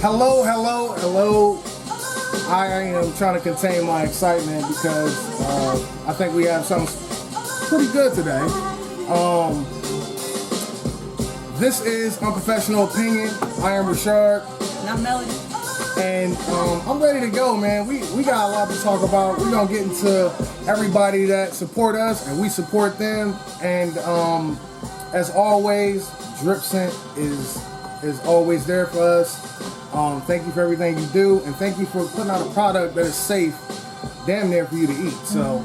Hello, hello, hello. I am trying to contain my excitement because I think we have something pretty good today. This is Unprofessional Opinion. I am Rashard. And I'm Melody. And I'm ready to go, man. We got a lot to talk about. We're going to get into everybody that support us and we support them. And as always, Drip Scent is always there for us. Thank you for everything you do, and thank you for putting out a product that is safe, damn near for you to eat. So,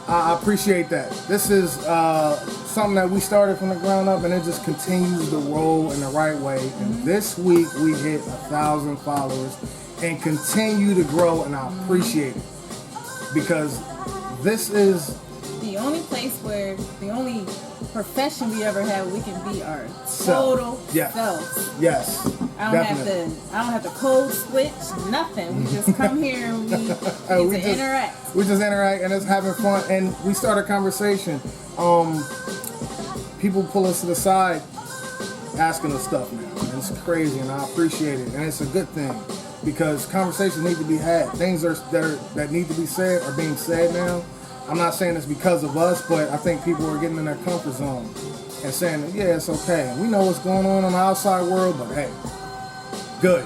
I appreciate that. This is something that we started from the ground up, and it just continues to roll in the right way. And this week we hit 1,000 followers and continue to grow, and I appreciate it because this is the only place where the only profession we ever had we can be our total selves. Yes. I don't have to code switch, nothing. We just come here and we interact. We just interact and it's having fun, and we start a conversation. People pull us to the side asking us stuff now. And it's crazy, and I appreciate it. And it's a good thing because conversations need to be had. Things that need to be said are being said now. I'm not saying it's because of us, but I think people are getting in their comfort zone and saying, yeah, it's okay. And we know what's going on in the outside world, but hey, good.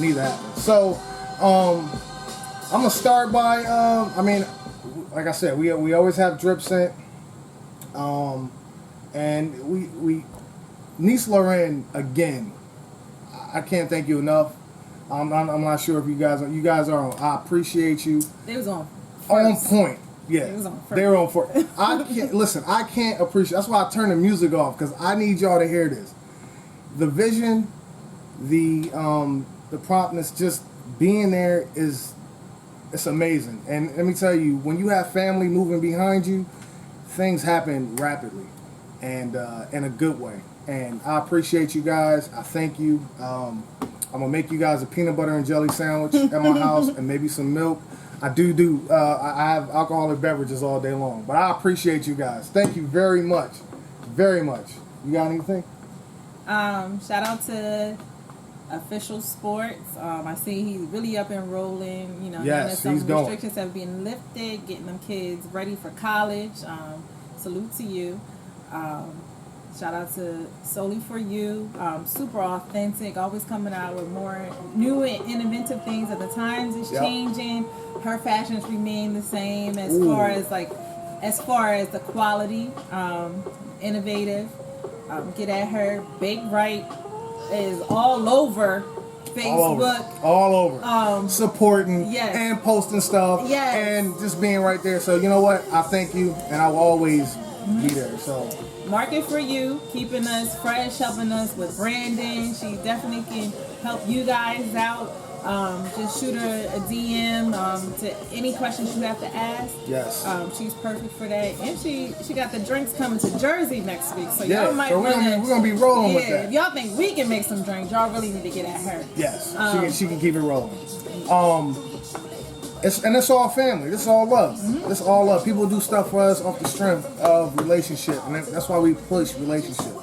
Need that happen. So, I'm going to start by, like I said, we always have Drip Scent. And we Nise again, I can't thank you enough. I'm not sure if you guys are on. I appreciate you. They was on point. Yeah, they were on for. I can't appreciate. That's why I turn the music off because I need y'all to hear this. The vision, the promptness, just being there it's amazing. And let me tell you, when you have family moving behind you, things happen rapidly, and in a good way. And I appreciate you guys. I thank you. I'm gonna make you guys a peanut butter and jelly sandwich at my house, and maybe some milk. I I have alcoholic beverages all day long, but I appreciate you guys. Thank you very much. Very much. You got anything? Shout out to Official Sports. I see he's really up and rolling. You know, yes, some he's going. Restrictions have been lifted, getting them kids ready for college. Salute to you. Shout out to Solely For You. Super authentic, always coming out with more new and innovative things. At the times is changing. Her fashions remain the same as far as the quality, innovative. Get at her. Bake Right is all over Facebook. All over. Supporting and posting stuff and just being right there. So you know what? I thank you, and I will always be there. So Market For You, keeping us fresh, helping us with branding. She definitely can help you guys out. Just shoot her a DM to any questions you have to ask. Yes. She's perfect for that. And she got the drinks coming to Jersey next week. So y'all might we're gonna be rolling with that. If y'all think we can make some drinks, y'all really need to get at her. Yes. She can keep it rolling. It's all family. This is all love. This is all love. People do stuff for us off the strength of relationship, and that's why we push relationship.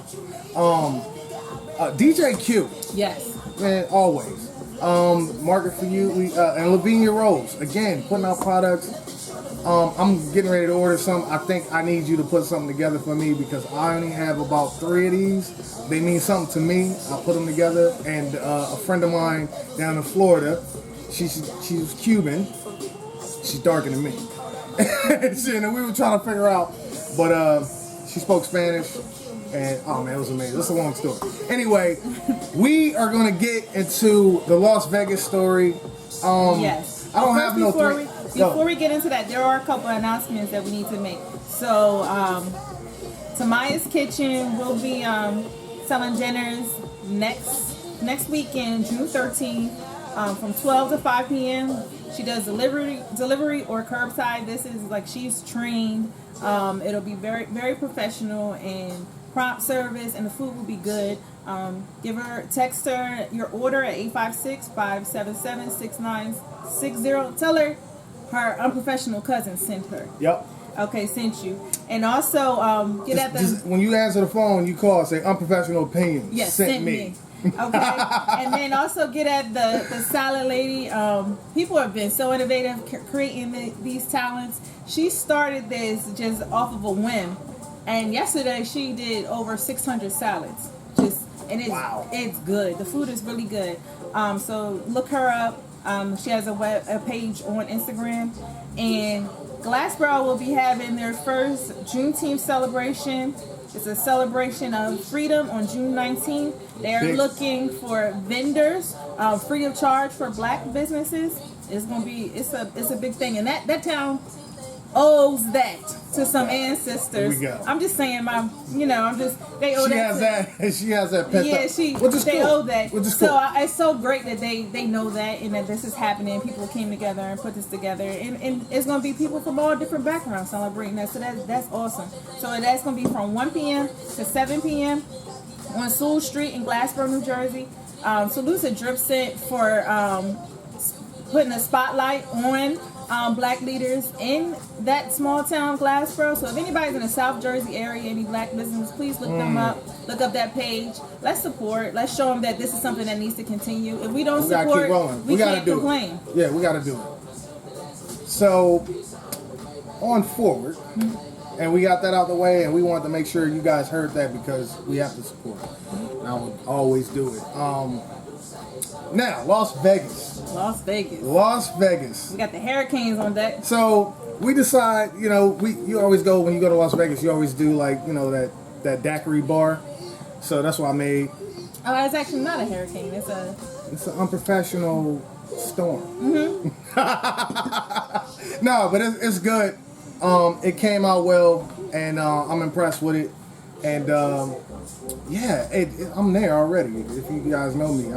DJ Q. Yes. Man, always. Market For You. And Lavinia Rose. Again, putting out products. I'm getting ready to order some. I think I need you to put something together for me because I only have about 3 of these. They mean something to me. I'll put them together. And a friend of mine down in Florida, she's Cuban. She's darker than me. And we were trying to figure out, but she spoke Spanish, and oh man, it was amazing. That's a long story. Anyway, we are going to get into the Las Vegas story. Yes. I don't have no Before we get into that, there are a couple of announcements that we need to make. So, Tamaya's Kitchen will be selling dinners next weekend, June 13th, from 12 to 5 p.m. She does delivery or curbside. This is like she's trained. It'll be very, very professional and prompt service, and the food will be good. Text her your order at 856-577-6960. Tell her unprofessional cousin sent her. Yep. Okay, sent you. And also, when you answer the phone, you call, say unprofessional opinion. Yes, sent me. Okay, and then also get at the salad lady. People have been so innovative creating these talents. She started this just off of a whim, and yesterday she did over 600 salads. It's good. The food is really good. So look her up. She has a page on Instagram, and Glassboro will be having their first Juneteenth celebration. It's a celebration of freedom on June 19th. They're looking for vendors, free of charge for Black businesses. It's a big thing, and that town owes that to some ancestors. I'm just saying they owe that. She has that pent up. They owe that. So cool. It's so great that they know that and that this is happening. People came together and put this together, and it's going to be people from all different backgrounds celebrating that. So that's awesome. So that's going to be from 1 p.m. to 7 p.m. on Sewell Street in Glassboro, New Jersey. Salute to Drip Scent for putting a spotlight on Black leaders in that small town Glassboro. So if anybody's in the South Jersey area, any Black businesses, please look them up. Look up that page. Let's support. Let's show them that this is something that needs to continue. If we don't support, we can't complain. Yeah, we got to do it. So on forward, and we got that out the way, and we wanted to make sure you guys heard that because we have to support it. And I would always do it. Now, Las Vegas. We got the Hurricanes on deck. So we decide, you always go, when you go to Las Vegas, you always do that daiquiri bar. So that's what I made. Oh, it's actually not a hurricane. It's an unprofessional storm. Mm-hmm. No, but it's good. It came out well, and I'm impressed with it. And I'm there already. If you guys know me,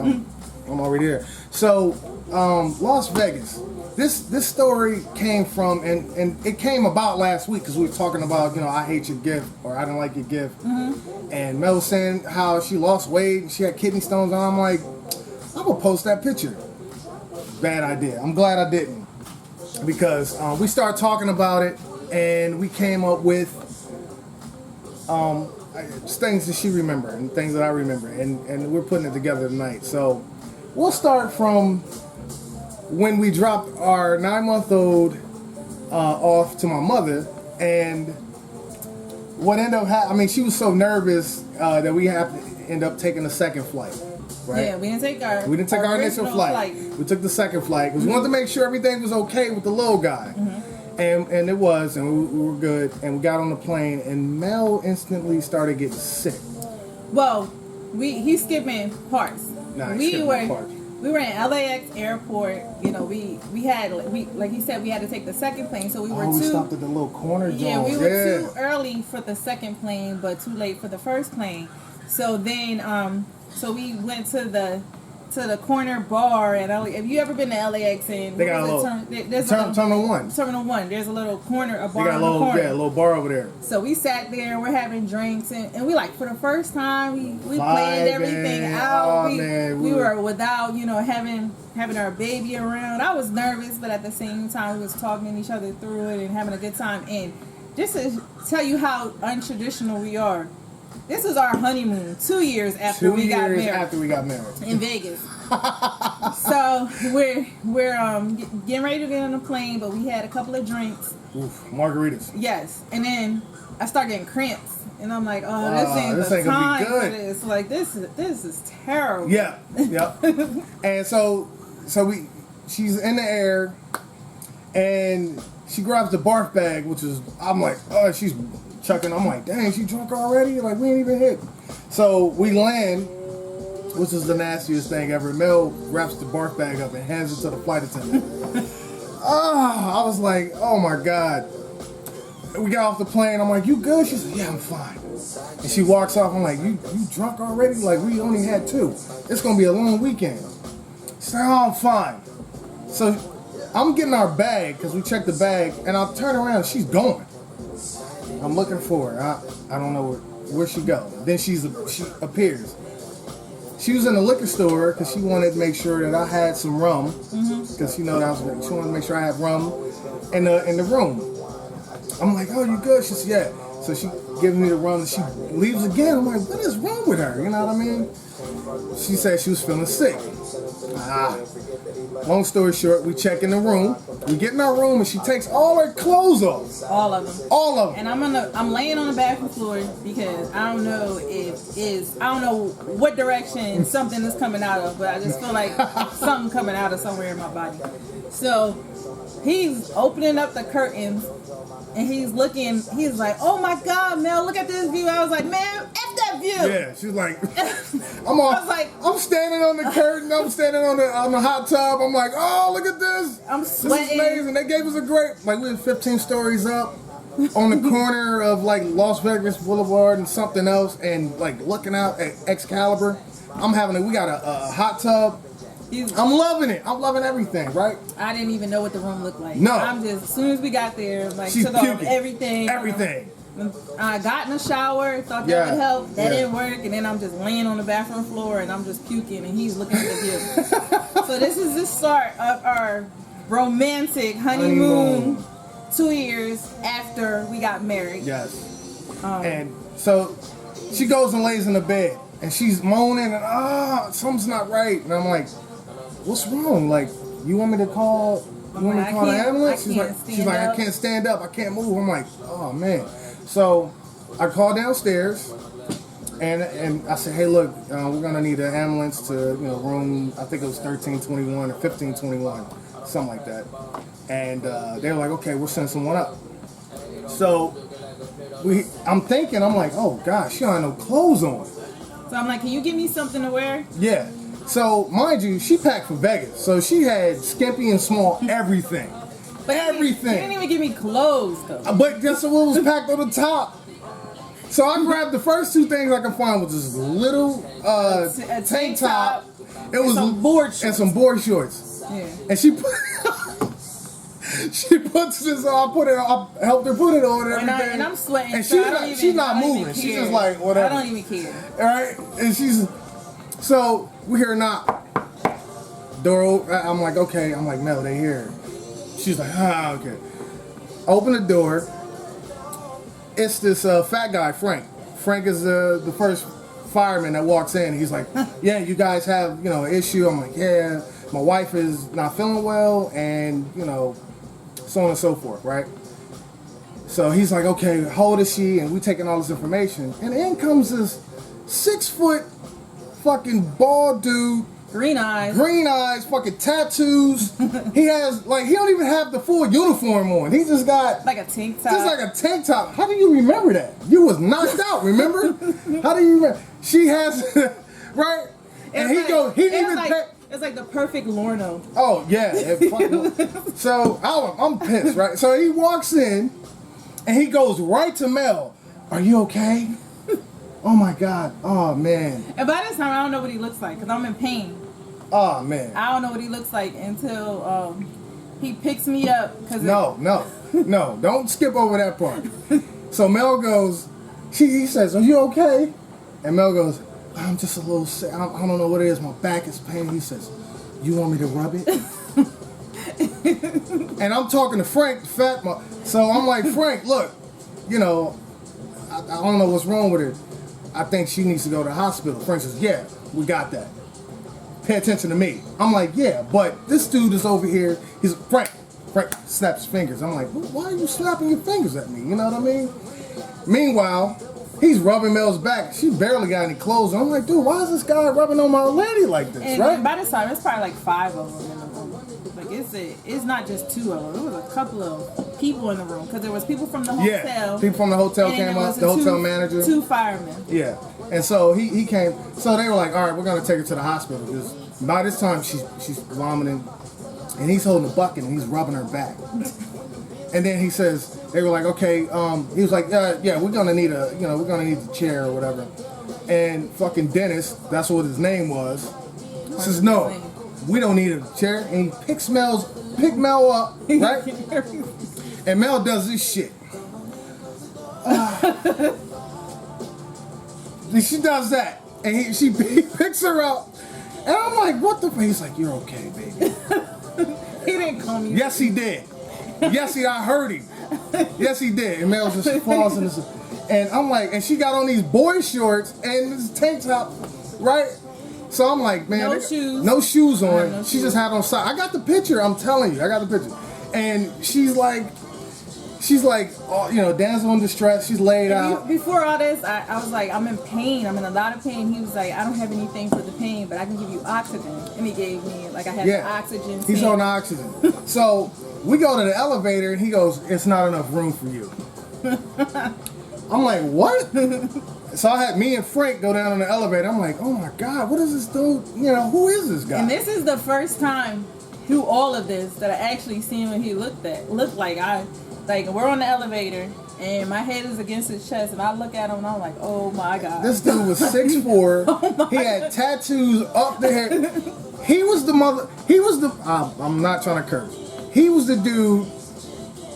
I'm already there. So Las Vegas. This story came from, and it came about last week because we were talking about, I hate your gift or I don't like your gift. Mm-hmm. And Mel was saying how she lost weight and she had kidney stones. And I'm like, I'm going to post that picture. Bad idea. I'm glad I didn't. Because we started talking about it and we came up with things that she remembered and things that I remember. And we're putting it together tonight. So we'll start from when we dropped our 9-month-old off to my mother, and what ended up happening, she was so nervous that we have to end up taking a second flight. Right? Yeah, we didn't take our initial flight. We took the second flight because we wanted to make sure everything was okay with the little guy. Mm-hmm. And it was, and we were good, and we got on the plane, and Mel instantly started getting sick. Well, he's skipping parts. We were in LAX airport. We had like he said, we had to take the second plane. So we stopped at the little corner. Yeah, we were too early for the second plane, but too late for the first plane. So then, so we went to the corner bar at LAX. Have you ever been to LAX? And they got Terminal 1. Terminal 1. There's a little corner, a bar. They got a little bar over there. So we sat there, we're having drinks, and we for the first time we planned everything out. We were without having our baby around. I was nervous, but at the same time we was talking to each other through it and having a good time. And just to tell you how untraditional we are. This was our honeymoon 2 years after we got married in Vegas. So we're getting ready to get on the plane, but we had a couple of drinks. Oof, margaritas. Yes, and then I start getting cramps, and I'm like, this ain't the time for this. Like this is terrible. Yeah. And so she's in the air, and she grabs the barf bag, I'm like, she's chucking. I'm like, dang, she drunk already? Like, we ain't even hit. So we land, which is the nastiest thing ever. Mel wraps the barf bag up and hands it to the flight attendant. I was like, oh my God. We got off the plane. I'm like, you good? She said, yeah, I'm fine. And she walks off. I'm like, you drunk already? Like, we only had 2. It's going to be a long weekend. She's like, oh, I'm fine. So I'm getting our bag because we checked the bag, and I'll turn around and she's going. I'm looking for her. I don't know where she go. Then she appears. She was in the liquor store because she wanted to make sure that I had some rum. Because she wanted to make sure I had rum in the room. I'm like, oh, you good? She said, yeah. So she giving me the run, and she leaves again. I'm like, what is wrong with her? You know what I mean? She said she was feeling sick. Long story short, we check in the room. We get in our room, and she takes all her clothes off. All of them. All of them. And I'm laying on the bathroom floor because I don't know what direction something is coming out of, but I just feel like something coming out of somewhere in my body. So he's opening up the curtains. And he's like, oh my God, Mel, look at this view. I was like, man, F that view. Yeah, she's like, I'm standing on the curtain, I'm standing on the hot tub. I'm like, oh, look at this. I'm sweating. This is amazing. They gave us a great, like, we were 15 stories up on the corner of like Las Vegas Boulevard and something else, and like looking out at Excalibur. We got a hot tub. I'm loving it. I'm loving everything, right? I didn't even know what the room looked like. No. As soon as we got there, like, she's took off everything. Everything. I got in the shower, thought that would help. That didn't work, and then I'm just laying on the bathroom floor and I'm just puking, and he's looking at the view. So this is the start of our romantic honeymoon 2 years after we got married. Yes. And so she goes and lays in the bed, and she's moaning, and something's not right. And I'm like, what's wrong? Like, you want me to call? You want me to call the ambulance? She's like, I can't stand up. I can't move. I'm like, oh man. So I call downstairs, and I said, hey, look, we're gonna need an ambulance to room. I think it was 1321 or 1521, something like that. And they were like, okay, we'll send someone up. So I'm like, oh gosh, she don't have no clothes on. So I'm like, can you give me something to wear? Yeah. So, mind you, she packed for Vegas. So she had skimpy and small everything. But everything. She didn't even give me clothes, though. But guess what was packed on the top? So I grabbed the first two things I could find, was this little tank top. It was some board shorts. And some board shorts. Yeah. And she puts this on. I helped her put it on and everything. And I'm sweating. And so she's not moving. She's just like, whatever. I don't even care. All right? And so we hear a knock. Door open. I'm like, okay. I'm like, no, they here. She's like, okay. Open the door. It's this fat guy, Frank. Frank is the first fireman that walks in. He's like, yeah, you guys have, an issue. I'm like, yeah, my wife is not feeling well, and, so on and so forth, right? So he's like, okay, how old is she? And we taking all this information. And in comes this 6 foot fucking bald dude. Green eyes, fucking tattoos. He has, he don't even have the full uniform on. He just got like a tank top. Just like a tank top. How do you remember that? You was knocked out, remember? How do you remember? She has, right? And he didn't even pay. It's like the perfect Lorno. Oh, yeah. So I'm pissed, right? So he walks in, and he goes right to Mel. Are you okay? Oh, my God. Oh, man. And by this time, I don't know what he looks like, because I'm in pain. Oh, man. I don't know what he looks like until he picks me up. No. Don't skip over that part. So Mel goes, he says, are you okay? And Mel goes, I'm just a little sick. I don't know what it is. My back is paining. He says, you want me to rub it? And I'm talking to Frank, so I'm like, Frank, look, I don't know what's wrong with her. I think she needs to go to the hospital. Frank says, yeah, we got that. Pay attention to me. I'm like, yeah, but this dude is over here. He's Frank snaps his fingers. I'm like, why are you slapping your fingers at me? You know what I mean? Meanwhile, he's rubbing Mel's back. She barely got any clothes on. I'm like, dude, why is this guy rubbing on my lady like this, right? And by this time, it's probably like 5 of them in the room. Like, it's not just 2 of them. It was a couple of people in the room, because there was people from the hotel. Yeah, people from the hotel came up, the hotel manager. 2 firemen. Yeah, and so he came. So they were like, all right, we're going to take her to the hospital, because by this time she's vomiting, and he's holding a bucket and he's rubbing her back. And then he says, they were like, okay, he was like, yeah, we're going to need the chair or whatever. And fucking Dennis, that's what his name was, says, no, we don't need a chair. And he picks Mel up, right? And Mel does this shit. She does that. And he picks her up. And I'm like, what the fuck? He's like, you're okay, baby. He didn't call me. Yes, he did. I heard him. Yes, he did. And Mel just falls in this. And I'm like, and she got on these boy shorts and this tank top, right? So I'm like, man, no shoes. No shoes on. No she shoes. just had on socks. I got the picture. I'm telling you, I got the picture. And she's like, oh, you know, damsel in distress. She's laid out. Before all this, I was like, I'm in pain. I'm in a lot of pain. He was like, I don't have anything for the pain, but I can give you oxygen. And he gave me, like, I had oxygen. He's on oxygen. So we go to the elevator, and he goes, it's not enough room for you. I'm like, what? So I had me and Frank go down in the elevator. I'm like, oh my God, what is this dude? You know, who is this guy? And this is the first time through all of this that I actually seen what he looked like. Like, we're on the elevator, and my head is against his chest, and I look at him, and I'm like, oh my God. This dude was 6'4". He had tattoos up there. He was I'm not trying to curse. He was the dude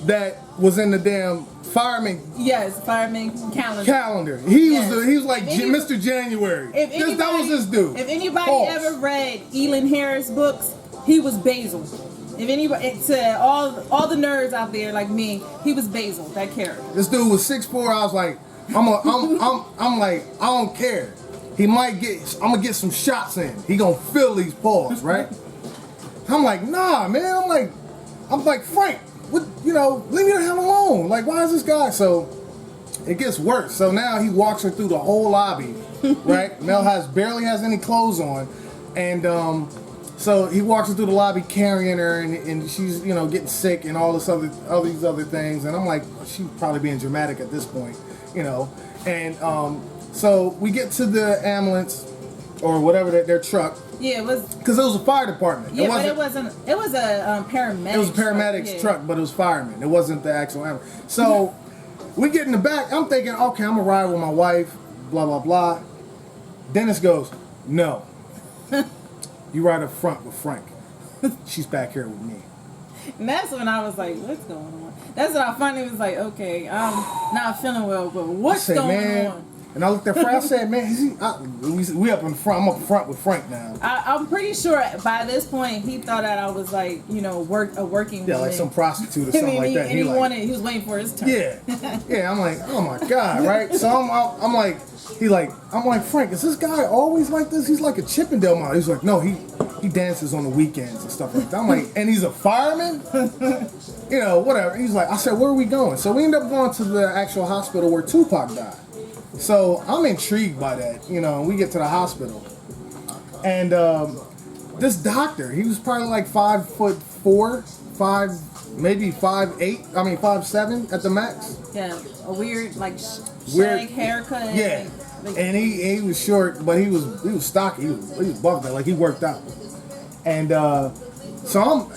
that was in the damn fireman. Yes, fireman calendar. He was like Mr. January. That was this dude. If anybody ever read Elin Harris books, he was Basil. If anybody, to all the nerds out there like me, he was Basil, that character. This dude was 6'4". I was like, I'm like, I don't care. I'm gonna get some shots in. He gonna fill these paws, right? I'm like, nah, man. I'm like, Frank, what, you know, leave me the hell alone. Like, why is this guy? So it gets worse. So now he walks her through the whole lobby, right? Mel barely has any clothes on, and so he walks her through the lobby carrying her, and she's, you know, getting sick and all these other things. And I'm like, she's probably being dramatic at this point, you know. And so we get to the ambulance or whatever their truck. Yeah, it was because it was a fire department. Yeah, but it wasn't. It was a paramedic. It was a paramedic's truck, but it was firemen. It wasn't the actual ambulance. So we get in the back. I'm thinking, okay, I'm gonna ride with my wife. Blah blah blah. Dennis goes, no. You ride up front with Frank. She's back here with me. And that's when I was like, what's going on? That's when I finally was like, okay, I'm not feeling well, but what's going on? And I looked at Frank, I said, man, we up in front. I'm up front with Frank now. I'm pretty sure by this point he thought that I was like, you know, a working woman. Like some prostitute or something like that. And he was waiting for his turn. Yeah. I'm like, oh my God, right? So I'm like, Frank, is this guy always like this? He's like a Chippendale model. He's like, no, he dances on the weekends and stuff like that. I'm like, and he's a fireman? You know, whatever. He's like, I said, where are we going? So we end up going to the actual hospital where Tupac died. So I'm intrigued by that, you know. We get to the hospital, and this doctor, he was probably like 5'4", maybe 5'8". I mean 5'7" at the max. Yeah, a weird shag haircut. Yeah, and he was short, but he was stocky. He was buffed out, like he worked out. And so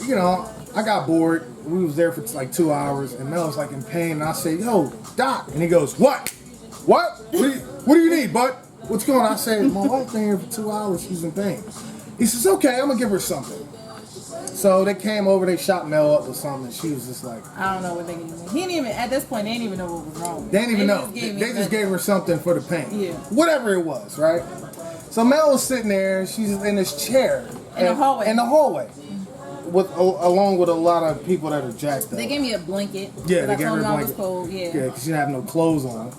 I got bored. We was there for like 2 hours, and Mel was like in pain. And I said, "Yo, doc," and he goes, "What? What do you need, bud? What's going on?" I said, my wife's been here for 2 hours. She's in pain. He says, okay, I'm going to give her something. So they came over. They shot Mel up with something. And she was just like... I don't know what they gave me. He didn't even... At this point, they didn't even know what was wrong. They didn't even know. They just gave her something for the pain. Yeah. Whatever it was, right? So Mel was sitting there. She's in this chair. In the hallway. Along with a lot of people that are jacked up. They gave me a blanket. Yeah, they gave her a blanket. I was cold. Yeah, because she didn't have no clothes on.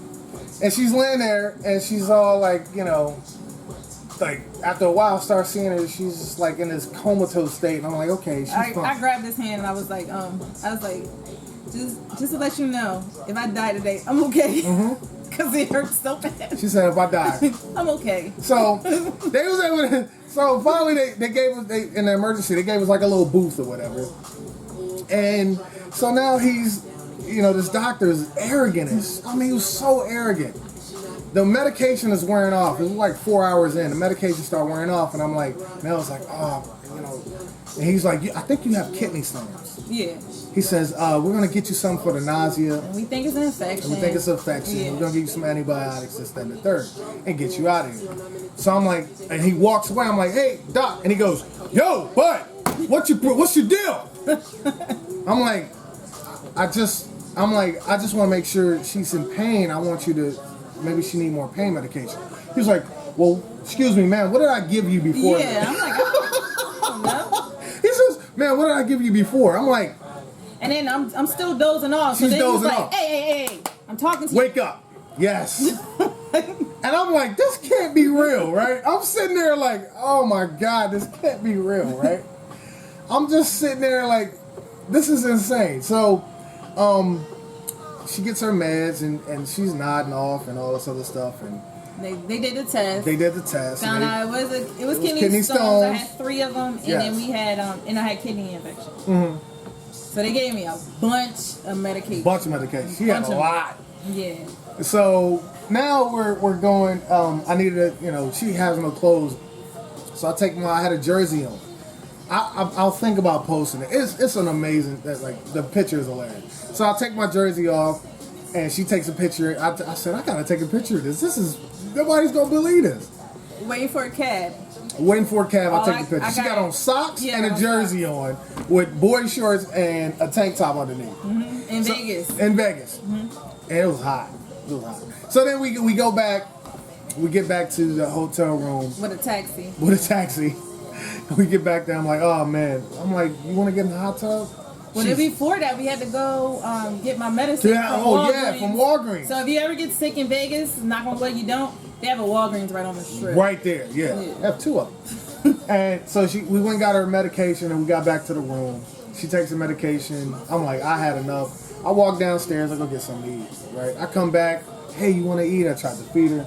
And she's laying there, and she's all like, you know, like after a while, I start seeing her. She's just like in this comatose state, and I'm like, okay, she's fine. I grabbed his hand, and I was like, just to let you know, if I die today, I'm okay. Because it hurts so bad. She said, if I die, I'm okay. So they was able to. So finally, they gave us in the emergency. They gave us like a little booth or whatever. And so now he's. You know, this doctor is arrogant. He was so arrogant. The medication is wearing off. It was like 4 hours in. The medication started wearing off, and I'm like, Mel's like, oh, you know. And he's like, I think you have kidney stones. Yeah. He says, we're going to get you something for the nausea. And we think it's an infection. Yeah. We're going to give you some antibiotics, this, that, and the third, and get you out of here. So I'm like, and he walks away. I'm like, hey, doc. And he goes, yo, bud, what's your deal? I'm like, I just want to make sure she's in pain. I want you to, maybe she need more pain medication. He was like, well, excuse me, man, what did I give you before? Yeah, I'm like, I don't know. He says, man, what did I give you before? I'm like. And then I'm still dozing off. So she's then dozing he's like, off. hey, I'm talking to you. Wake up. Yes. And I'm like, this can't be real, right? I'm sitting there like, oh my God, this can't be real, right? I'm just sitting there like, this is insane. So, she gets her meds and she's nodding off and all this other stuff, and they did the test. They did the test. Found out it was kidney stones. I had 3 of them, and then we had and I had kidney infection. Mm-hmm. So they gave me a bunch of medication. She had a lot. Yeah. So now we're going. I needed she has no clothes, so I had a jersey on. I'll think about posting it. It's an amazing, the picture is hilarious. So I'll take my jersey off, and she takes a picture. I said, I gotta take a picture of this. Nobody's gonna believe this. Waiting for a cab. I take the picture. She got on socks and a jersey on with boy shorts and a tank top underneath. Mm-hmm. In Vegas. Mm-hmm. And it was hot. So then we go back. We get back to the hotel room with a taxi. We get back there. I'm like, oh man. I'm like, you want to get in the hot tub? Well, then before that, we had to go get my medicine from Walgreens. So if you ever get sick in Vegas, knock on wood, you don't. They have a Walgreens right on the strip. Right there, yeah. They have 2 of them. And so we went and got her medication, and we got back to the room. She takes the medication. I'm like, I had enough. I walk downstairs. I go get something to eat. Right. I come back. Hey, you want to eat? I tried to feed her.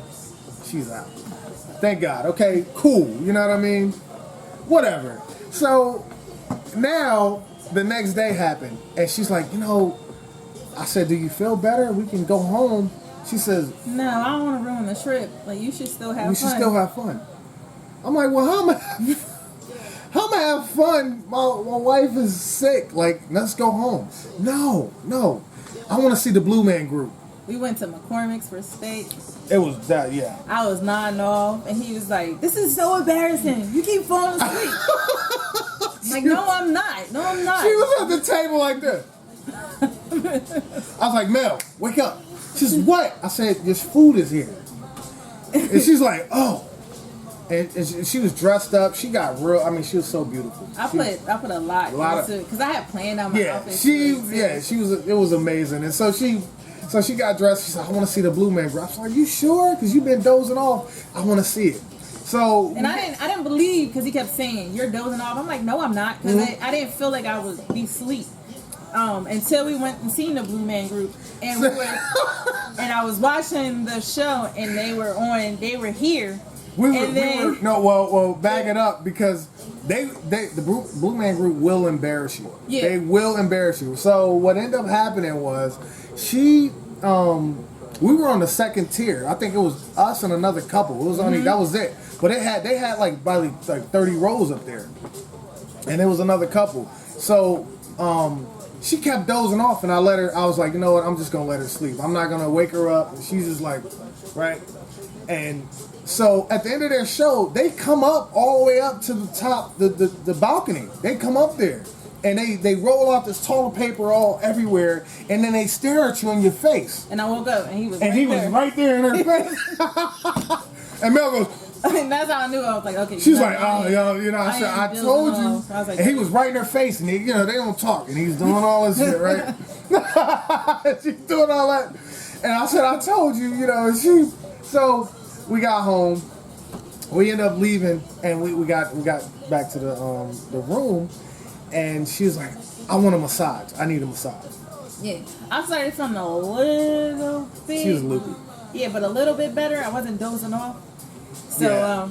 She's out. Thank God. Okay, cool. You know what I mean? Whatever. So now the next day happened, and she's like, I said, do you feel better? We can go home. She says, no, I don't want to ruin the trip. Like, you should still have fun. We should still have fun. I'm like, well, how am I have fun? My wife is sick. Like, let's go home. No. I want to see the Blue Man Group. We went to McCormick's for steak. It was that, yeah. I was nodding off, and he was like, this is so embarrassing. You keep falling asleep. Like, no, I'm not. She was at the table like this. I was like, Mel, wake up. She says, what? I said, this food is here. And she's like, oh. And she was dressed up. She got she was so beautiful. I put a lot into it because I had planned out my outfit. It was amazing. And so she got dressed. She said, I want to see the Blue Man Group. I was like, are you sure? Because you've been dozing off. I want to see it. So and I didn't believe because he kept saying you're dozing off. I'm like, no, I'm not, because I didn't feel like I would be asleep until we went and seen the Blue Man Group, and and I was watching the show, and they were here. Back it up, because the Blue Man Group will embarrass you. Yeah. They will embarrass you. So what ended up happening was we were on the second tier. I think it was us and another couple. It was only that was it. But they had like probably like 30 rows up there, and there was another couple. So she kept dozing off, and I was like, you know what? I'm just gonna let her sleep. I'm not gonna wake her up. And she's just like, right. And so at the end of their show, they come up all the way up to the top, the balcony. They come up there. And they roll out this toilet paper all everywhere, and then they stare at you in your face. And I woke up, and he was right there in her face. And Mel goes, and that's how I knew. I was like, okay. She's like, I said, I told you. I was like, and he was right in her face, and they don't talk, and he's doing all this shit, right? She's doing all that, and I said, I told you, So we got home. We ended up leaving, and we got back to the room. And she was like, I want a massage. I need a massage. Yeah. I started feeling a little bit. She was loopy. Yeah, but a little bit better. I wasn't dozing off. So,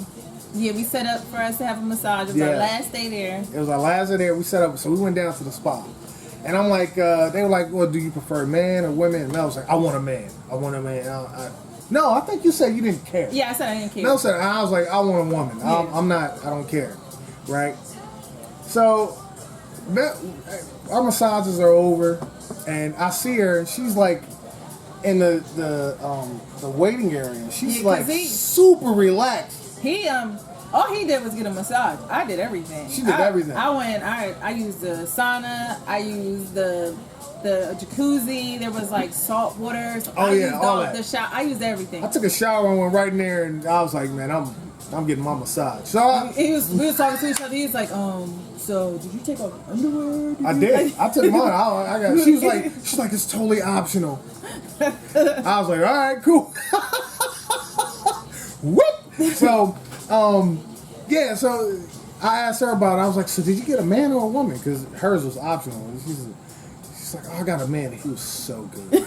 we set up for us to have a massage. It was our last day there. It was our last day there. We set up. So we went down to the spa. And I'm like, they were like, well, do you prefer men or women? And I was like, I want a man. No, I think you said you didn't care. Yeah, I said I didn't care. No, I was like, I want a woman. Yeah. I don't care. Right? So our massages are over, and I see her, and she's like in the waiting area. She's super relaxed. All he did was get a massage. I did everything. She did everything. I used the sauna. I used the jacuzzi. There was like salt water. So all that. The shower. I used everything. I took a shower and went right in there, and I was like, man, I'm getting my massage. So we was talking to each other. He was like, so did you take off underwear? I did. I took mine. I got. She's like, it's totally optional. I was like, all right, cool. Whoop. So, yeah. So I asked her about it. I was like, so did you get a man or a woman? Because hers was optional. And she's like, oh, I got a man. And he was so good.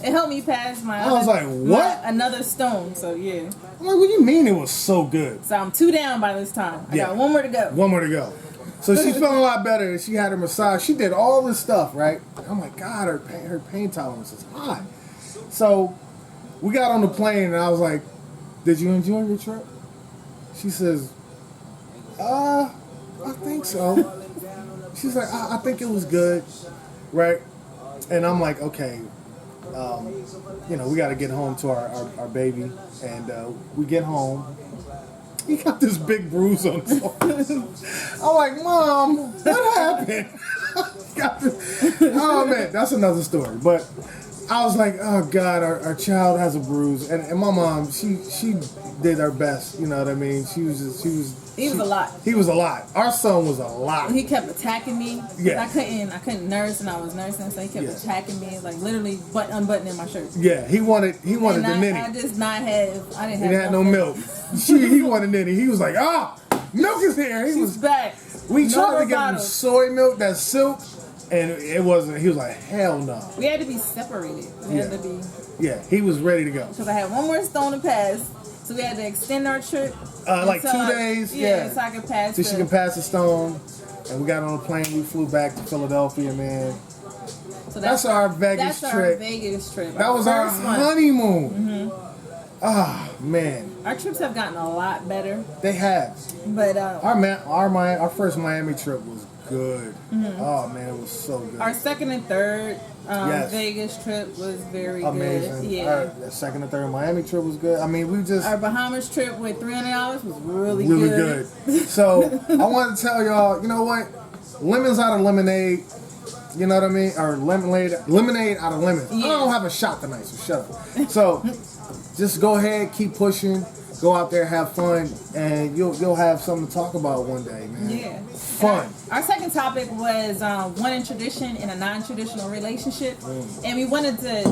It helped me pass I was like, what? Another stone. So yeah. I'm like, what do you mean it was so good? So I'm 2 down by this time. I got one more to go. One more to go. So she's feeling a lot better. She had her massage. She did all this stuff, right? I'm like, God, her pain tolerance is high. So we got on the plane, and I was like, did you enjoy your trip? She says, I think so. She's like, I think it was good, right? And I'm like, okay, we got to get home to our baby. And we get home. He got this big bruise on his arm. I'm like, Mom, what happened? Oh, man, that's another story. But I was like, oh, God, our child has a bruise. And my mom, she did her best. You know what I mean? He was a lot. He was a lot. Our son was a lot. He kept attacking me. Yeah. I couldn't nurse, and I was nursing, so he kept attacking me, like literally unbuttoning my shirt. Yeah, he wanted the nitty. I didn't have no milk. He wanted nitty. He was like, milk is here. She's back. We tried to get him soy milk, that's silk, and it wasn't. He was like, hell no. We had to be separated. Yeah, he was ready to go. Because I had one more stone to pass, so we had to extend our trip. Like 2 days. Yeah, so I could pass. So she can pass the stone, and we got on a plane. We flew back to Philadelphia, man. So that's our Vegas trip. Our Vegas trip. That was our honeymoon. Man. Our trips have gotten a lot better. They have. But our first Miami trip was good. Oh man, it was so good. Our second and third Vegas trip was very amazing. Good. Yeah. Our second and third Miami trip was good. I mean, our Bahamas trip with $300 was really good. So I want to tell y'all, you know what? Lemons out of lemonade. You know what I mean? Or lemonade out of lemons. Yeah. I don't have a shot tonight, so shut up. So just go ahead, keep pushing. Go out there, have fun, and you'll have something to talk about one day, man. Yeah. Fun. Our second topic was one in tradition in a non-traditional relationship. And we wanted to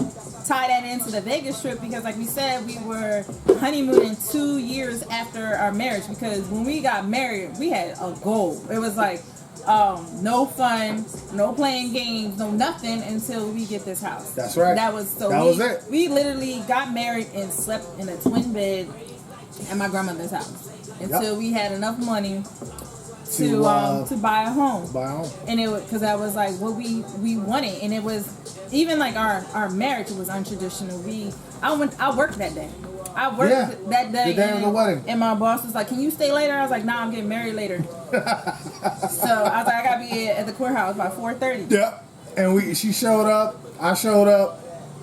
tie that into the Vegas trip because, like we said, we were honeymooning 2 years after our marriage because when we got married, we had a goal. It was like, no fun, no playing games, no nothing until we get this house. That's right. That was it. We literally got married and slept in a twin bed at my grandmother's house until we had enough money to buy a home. And it was because that was like what we wanted, and it was even like our marriage was untraditional. I worked that day. I worked that day. The day of the wedding. And my boss was like, "Can you stay later?" I was like, "Nah, I'm getting married later." So I was like, "I gotta be at the courthouse by 4:30." Yeah. And she showed up. I showed up.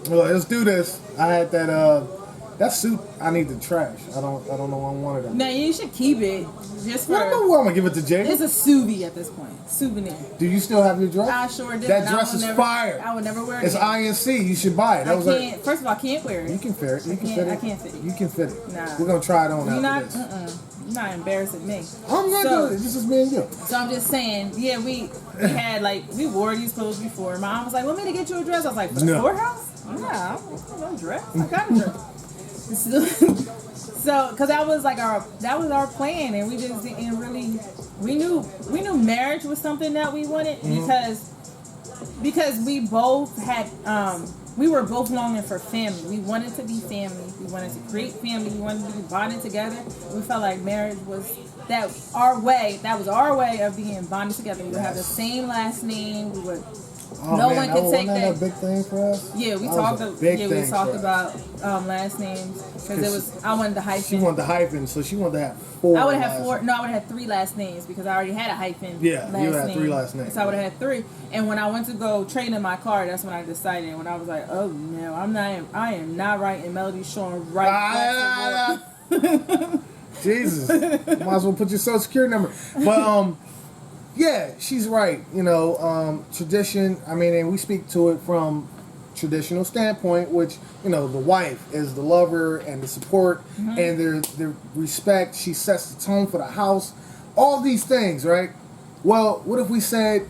Well, let's do this. I had that suit. I need to trash. I don't know I wanted it. No, you should keep it. Just for. I'm gonna give it to Jay. It's a souvenir at this point. Souvenir. Do you still have your dress? I sure did. That dress is fire. I would never wear it. It's INC. You should buy it. First of all, I can't wear it. You can fit it. You can fit it. I can't fit it. You can fit it. Nah. We're gonna try it on after this. You're not embarrassing me. I'm not doing it. This is me and you. So I'm just saying, yeah, we had we wore these clothes before. Mom was like, "Want me to get you a dress?" I was like, "For the courthouse? Nah, I don't want no dress. I got a dress." So, because that was our plan, and we just didn't really. We knew marriage was something that we wanted because we both had we were both longing for family. We wanted to be family. We wanted to create family. We wanted to be bonded together. We felt like marriage was that was our way of being bonded together. We would have the same last name. We would. No one could take that. A big thing for us. Yeah, we talked about last names because I wanted the hyphen. She wanted the hyphen, so she wanted to have 4. I would have had 4. No, I would have had 3 last names because I already had a hyphen. Yeah, you had 3 last names. So I would have had 3. And when I went to go trade in my car, that's when I decided. When I was like, oh no, I am not writing Melody Sean right. Jesus, might as well put your social security number. But yeah, she's right. You know, tradition. I mean, and we speak to it from traditional standpoint, which, you know, the wife is the lover and the support and the respect. She sets the tone for the house. All these things, right? Well, what if we said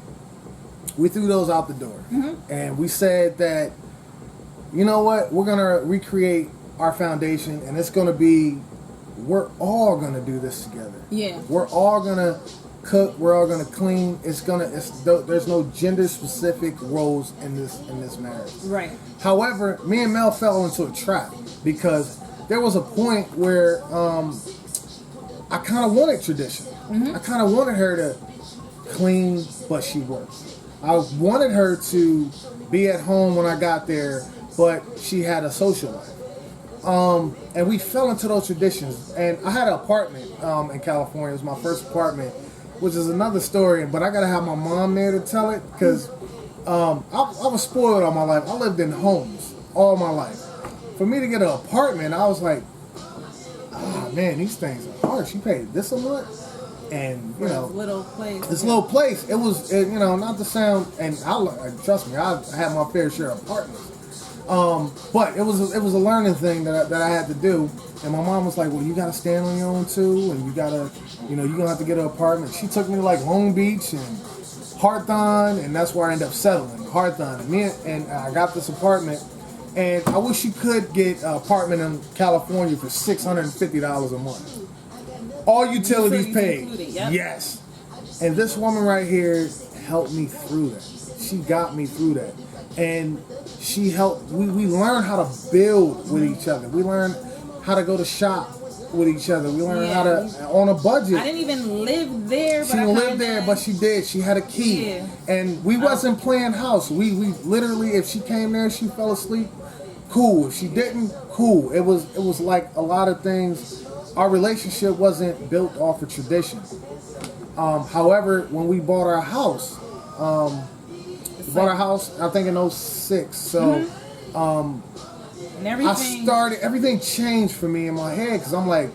we threw those out the door and we said that, you know what, we're going to recreate our foundation and it's going to be, we're all going to do this together. Yeah. We're all going to cook, we're all going to clean. There's no gender specific roles in this marriage. Right. However, me and Mel fell into a trap because there was a point where I kind of wanted tradition. I kind of wanted her to clean, but she worked. I wanted her to be at home when I got there, but she had a social life. And we fell into those traditions. And I had an apartment in California. It was my first apartment, which is another story. But I got to have my mom there to tell it because I was spoiled all my life. I lived in homes all my life. For me to get an apartment, I was like, oh, man, these things are hard. She paid this a month. And, you know, this little place, it was, you know, not to sound, and trust me, I had my fair share of apartments. But it was a learning thing that I had to do. And my mom was like, well, you got to stand on your own too. And you got to, you know, you're going to have to get an apartment. She took me to like Long Beach and Hawthorne. And that's where I ended up settling, Hawthorne. And I got this apartment. And I wish you could get an apartment in California for $650 a month. All utilities paid. Yep. Yes. And this woman right here helped me through that. She got me through that. And she helped, we learned how to build with each other. We learned how to go to shop with each other. We learned how to, on a budget. I didn't even live there. She didn't live there, but she did. She had a key. Yeah. And we wasn't playing house. We literally, if she came there, she fell asleep, cool. If she didn't, cool. It was like a lot of things. Our relationship wasn't built off of tradition. However, when we bought our house, I think in 06. So, and everything, everything changed for me in my head because I'm like,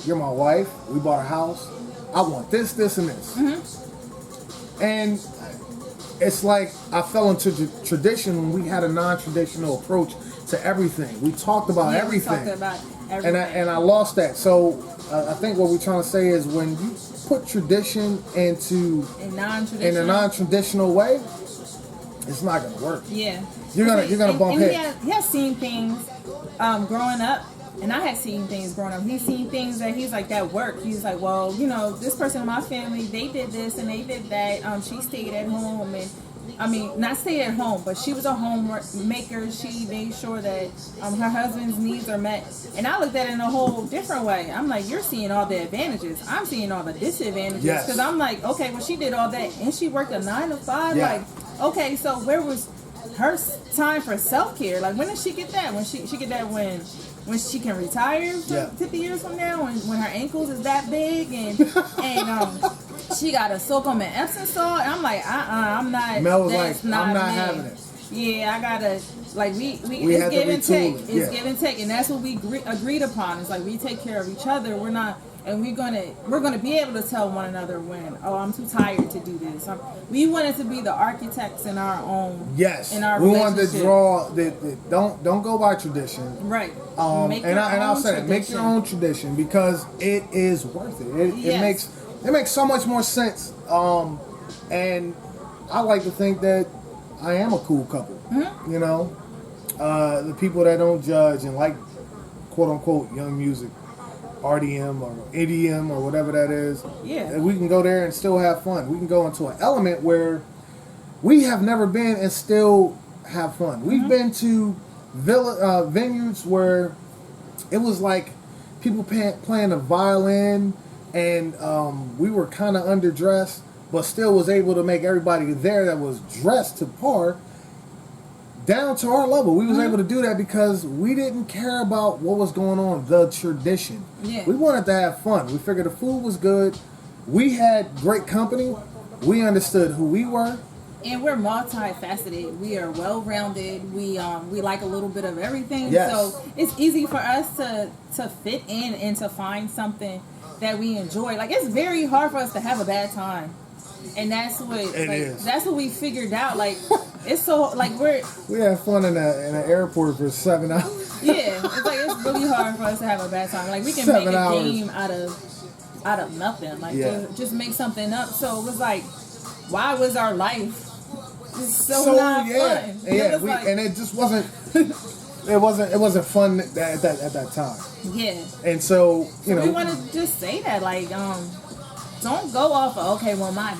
you're my wife. We bought a house. I want this, this, and this. And it's like I fell into tradition when we had a non-traditional approach to everything. We talked about everything. And I lost that. So I think what we're trying to say is when you put tradition into in a non-traditional way, it's not gonna work. Yeah, you're gonna bump heads. He has seen things growing up, and I had seen things growing up. He's seen things that he's like that work. He's like, well, you know, this person in my family, they did this and they did that. She stayed at home and. I mean, not stay at home, but she was a homemaker. She made sure that her husband's needs are met. And I looked at it in a whole different way. I'm like, you're seeing all the advantages. I'm seeing all the disadvantages. Because I'm like, okay, well, she did all that. And she worked a 9 to 5. Yeah. Like, okay, so where was her time for self-care? Like, when did she get that? When she get that when she can retire 50 years from now? When her ankles is that big? And she got to soak them in Epsom salt. And I'm like, I'm not. Mel was like, I'm not having it. Yeah, I gotta it's give and take. It's give and take, and that's what we agreed upon. It's like we take care of each other. We're not, and we're gonna be able to tell one another when, oh, I'm too tired to do this. We wanted to be the architects in our own. Yes, in our we wanted to draw. Don't go by tradition. Right. I'll say that, make your own tradition because it is worth it. It makes so much more sense. And I like to think that I am a cool couple. You know, the people that don't judge and like quote unquote young music, RDM or EDM or whatever that is. Yeah. We can go there and still have fun. We can go into an element where we have never been and still have fun. We've been to venues where it was like people playing the violin. And we were kind of underdressed, but still was able to make everybody there that was dressed to par down to our level. We was able to do that because we didn't care about what was going on, the tradition. Yeah. We wanted to have fun. We figured the food was good. We had great company. We understood who we were. And we're multifaceted. We are well-rounded. We like a little bit of everything. Yes. So it's easy for us to fit in and to find something that we enjoy. Like, it's very hard for us to have a bad time. And that's what It is. That's what we figured out. Like, it's so like we had fun in an airport for 7 hours. Yeah, it's like it's really hard for us to have a bad time. Like, we can 7 make a hours. game out of nothing. Like, just make something up. So it was like, why was our life so not fun? Yeah, and it just wasn't. It wasn't fun at that time. Yeah. And so you know, we want to just say that, like, don't go off of, okay, well, my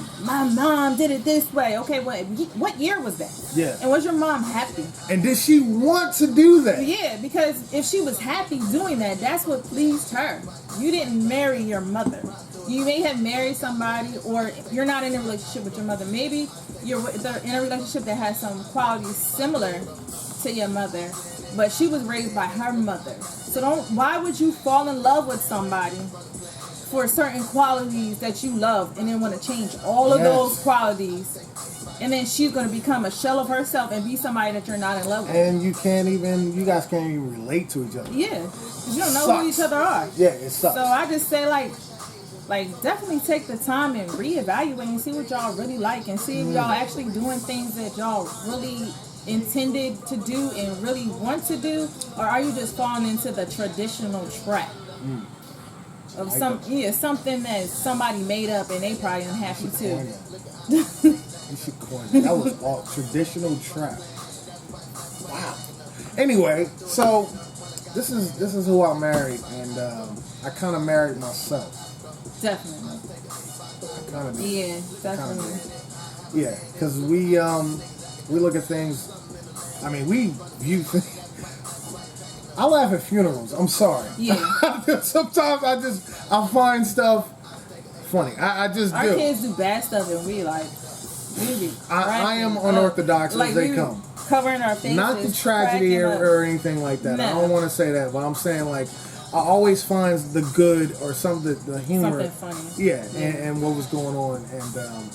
mom did it this way. Okay, what year was that? Yeah. And was your mom happy? And did she want to do that? Yeah, because if she was happy doing that, that's what pleased her. You didn't marry your mother. You may have married somebody, or you're not in a relationship with your mother. Maybe you're in a relationship that has some qualities similar to your mother, but she was raised by her mother. So why would you fall in love with somebody for certain qualities that you love and then want to change all of those qualities, and then she's going to become a shell of herself and be somebody that you're not in love with? And you guys can't even relate to each other. Yeah, because you don't know who each other are. Yeah, it sucks. So I just say, like definitely take the time and reevaluate and see what y'all really like, and see if y'all actually doing things that y'all really intended to do and really want to do, or are you just falling into the traditional trap of something that somebody made up and they probably unhappy too. You should coin it. That was all traditional trap. Wow. Anyway, so this is who I married, and I kind of married myself. Definitely. I kind of did. Yeah, definitely. Yeah, because we look at things. I mean, we view things. I laugh at funerals. I'm sorry. Yeah. Sometimes I find stuff funny. I just Our do. Our kids do bad stuff, and we be. I am unorthodox as they come. Covering our faces. Not the tragedy or anything like that. No. I don't want to say that, but I'm saying, like, I always find the good or the humor. Something funny. Yeah, and what was going on, and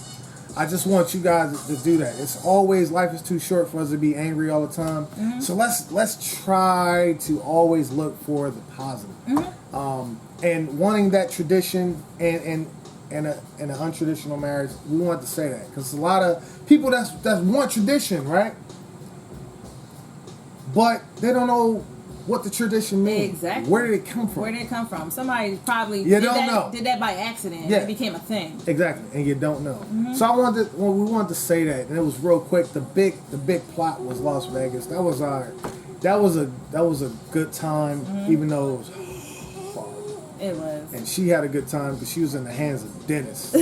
I just want you guys to do that. It's always, life is too short for us to be angry all the time. Mm-hmm. So let's try to always look for the positive. Mm-hmm. And wanting that tradition and an untraditional marriage, we want to say that because a lot of people that want tradition, right? But they don't know what the tradition means. Exactly. Where did it come from? Where did it come from? Somebody probably did that by accident. Yeah. And it became a thing. Exactly, and you don't know. Mm-hmm. So we wanted to say that, and it was real quick. The big plot was Las Vegas. That was a good time, even though it was hard. It was. And she had a good time because she was in the hands of Dennis.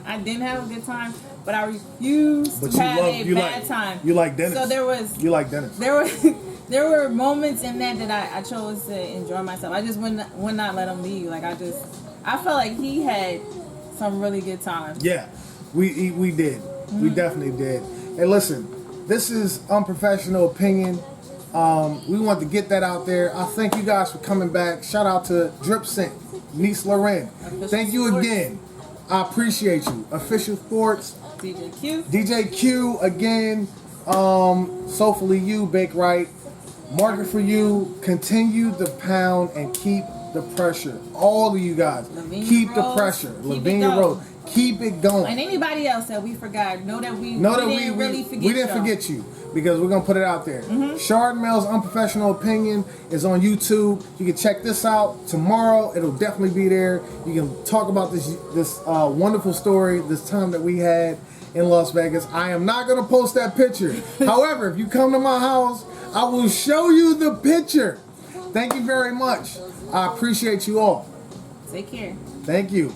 I didn't have a good time, but I refused to have a bad time. You like Dennis. So you like Dennis. There were moments in that I chose to enjoy myself. I just would not let him leave. Like I felt like he had some really good times. Yeah, we did. Mm-hmm. We definitely did. And listen, this is Unprofessional Opinion. We want to get that out there. I thank you guys for coming back. Shout out to Drip Sync, Nise Loren. Thank you Sports. again. I appreciate you. Official Sports. DJ Q again. Soulfully You, Bake Right. Market for You. Continue the pound and keep the pressure. All of you guys. Keep the pressure. Lavinia Road. Keep it going. And anybody else that we forgot, know that we didn't really forget you. We didn't forget you because we're going to put it out there. Mm-hmm. Shard Mel's Unprofessional Opinion is on YouTube. You can check this out tomorrow. It'll definitely be there. You can talk about this wonderful story, this time that we had in Las Vegas. I am not going to post that picture. However, if you come to my house, I will show you the picture. Thank you very much. I appreciate you all. Take care. Thank you.